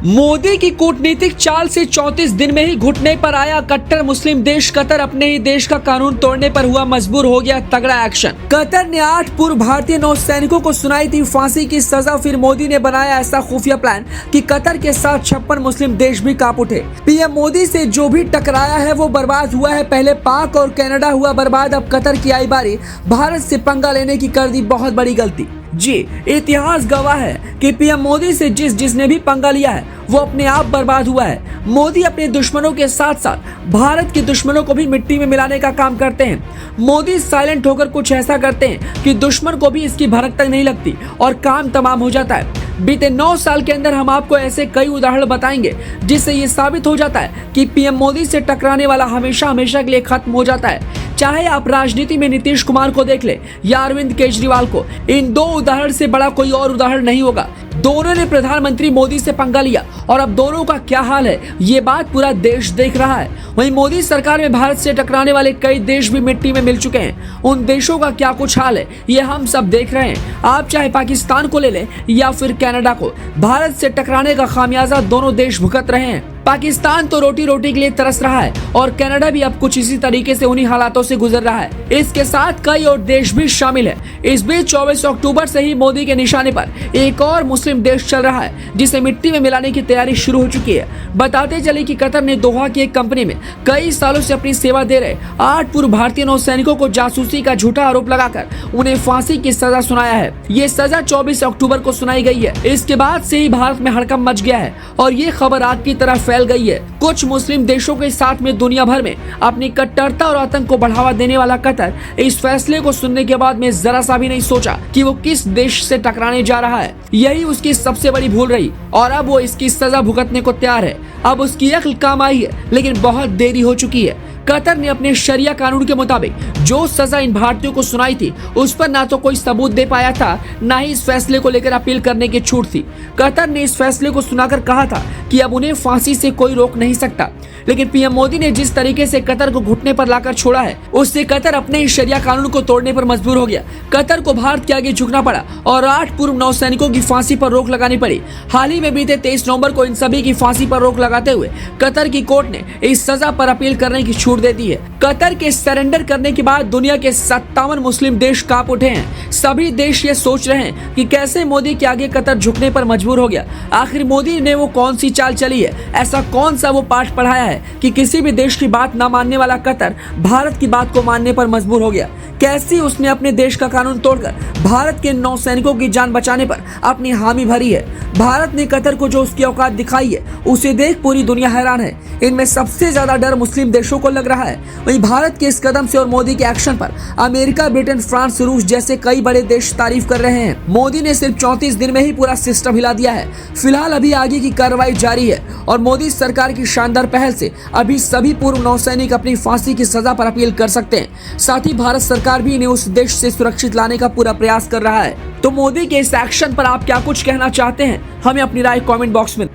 मोदी की कूटनीतिक चाल से 34 दिन में ही घुटने पर आया कट्टर मुस्लिम देश कतर अपने ही देश का कानून तोड़ने पर हुआ मजबूर, हो गया तगड़ा एक्शन। कतर ने 8 पूर्व भारतीय नौसैनिकों को सुनाई थी फांसी की सजा। फिर मोदी ने बनाया ऐसा खुफिया प्लान कि कतर के साथ 56 मुस्लिम देश भी कांप उठे। पीएम मोदी से जो भी टकराया है वो बर्बाद हुआ है। पहले पाक और कनाडा हुआ बर्बाद, अब कतर की आई बारी। भारत से पंगा लेने की कर दी बहुत बड़ी गलती। जी, इतिहास गवाह है कि पीएम मोदी से जिसने भी पंगा लिया है वो अपने आप बर्बाद हुआ है। मोदी अपने दुश्मनों के साथ साथ भारत के दुश्मनों को भी मिट्टी में मिलाने का काम करते हैं। मोदी साइलेंट होकर कुछ ऐसा करते हैं कि दुश्मन को भी इसकी भनक तक नहीं लगती और काम तमाम हो जाता है। बीते 9 साल के अंदर हम आपको ऐसे कई उदाहरण बताएंगे जिससे ये साबित हो जाता है कि पीएम मोदी से टकराने वाला हमेशा हमेशा के लिए खत्म हो जाता है। चाहे आप राजनीति में नीतीश कुमार को देख ले या अरविंद केजरीवाल को, इन 2 उदाहरण से बड़ा कोई और उदाहरण नहीं होगा। दोनों ने प्रधानमंत्री मोदी से पंगा लिया और अब दोनों का क्या हाल है ये बात पूरा देश देख रहा है। वहीं मोदी सरकार में भारत से टकराने वाले कई देश भी मिट्टी में मिल चुके हैं। उन देशों का क्या कुछ हाल है ये हम सब देख रहे हैं। आप चाहे पाकिस्तान को ले लें या फिर कनाडा को, भारत से टकराने का खामियाजा दोनों देश भुगत रहे हैं। पाकिस्तान तो रोटी रोटी के लिए तरस रहा है और कनाडा भी अब कुछ इसी तरीके से उन्हीं हालातों से गुजर रहा है। इसके साथ कई और देश भी शामिल है। इस बीच 24 अक्टूबर से ही मोदी के निशाने पर एक और मुस्लिम देश चल रहा है जिसे मिट्टी में मिलाने की तैयारी शुरू हो चुकी है। बताते चले कि कतर ने दोहा की एक कंपनी में कई सालों से अपनी सेवा दे रहे 8 पूर्व भारतीय नौसैनिकों को जासूसी का झूठा आरोप लगाकर उन्हें फांसी की सजा सुनाया है। ये सजा 24 अक्टूबर को सुनाई गई है। इसके बाद से ही भारत में हड़कंप मच गया है और ये खबर आग की तरह फैल गई है। कुछ मुस्लिम देशों के साथ में दुनिया भर में अपनी कट्टरता और आतंक को बढ़ावा देने वाला कतर इस फैसले को सुनने के बाद में जरा सा भी नहीं सोचा कि वो किस देश से टकराने जा रहा है। यही उसकी सबसे बड़ी भूल रही और अब वो इसकी सजा भुगतने को तैयार है। अब उसकी अक्ल काम आई है लेकिन बहुत देरी हो चुकी है। कतर ने अपने शरिया कानून के मुताबिक जो सजा इन भारतीयों को सुनाई थी उस पर ना तो कोई सबूत दे पाया था, ना ही इस फैसले को लेकर अपील करने की छूट थी। कतर ने इस फैसले को सुनाकर कहा था कि अब उन्हें फांसी से कोई रोक नहीं सकता, लेकिन पीएम मोदी ने जिस तरीके से कतर को घुटने पर लाकर छोड़ा है उससे कतर अपने ही शरिया कानून को तोड़ने पर मजबूर हो गया। कतर को भारत के आगे झुकना पड़ा और 8 पूर्व नौसैनिकों की फांसी पर रोक लगानी पड़ी। हाल ही में बीते 23 नवंबर को इन सभी की फांसी पर रोक लगाते हुए कतर की कोर्ट ने इस सजा पर अपील करने की छूट दे दी है। कतर के सरेंडर करने के बाद दुनिया के 57 मुस्लिम देश कांप उठे हैं। सभी देश ये सोच रहे हैं कि कैसे मोदी के आगे कतर झुकने पर मजबूर हो गया। आखिर मोदी ने वो कौन सी चाल चली है, ऐसा कौन सा वो पाठ पढ़ाया है कि किसी भी देश की बात ना मानने वाला कतर भारत की बात को मानने पर मजबूर हो गया। कैसी उसने अपने देश का कानून तोड़कर भारत के नौसैनिकों की जान बचाने पर अपनी हामी भरी है। भारत ने कतर को जो उसकी औकात दिखाई है उसे देख पूरी दुनिया हैरान है। इनमें सबसे ज्यादा डर मुस्लिम देशों को लग रहा है। वहीं भारत के इस कदम से और मोदी के एक्शन पर अमेरिका, ब्रिटेन, फ्रांस, रूस जैसे कई बड़े देश तारीफ कर रहे हैं। मोदी ने सिर्फ 34 दिन में ही पूरा सिस्टम हिला दिया है। फिलहाल अभी आगे की कार्रवाई जारी है और मोदी सरकार की शानदार पहल से अभी सभी पूर्व नौसैनिक अपनी फांसी की सजा पर अपील कर सकते हैं। साथ ही भारत सरकार भी इन्हें उस देश से सुरक्षित लाने का पूरा प्रयास कर रहा है। तो मोदी के इस एक्शन पर आप क्या कुछ कहना चाहते हैं, हमें अपनी राय कमेंट बॉक्स में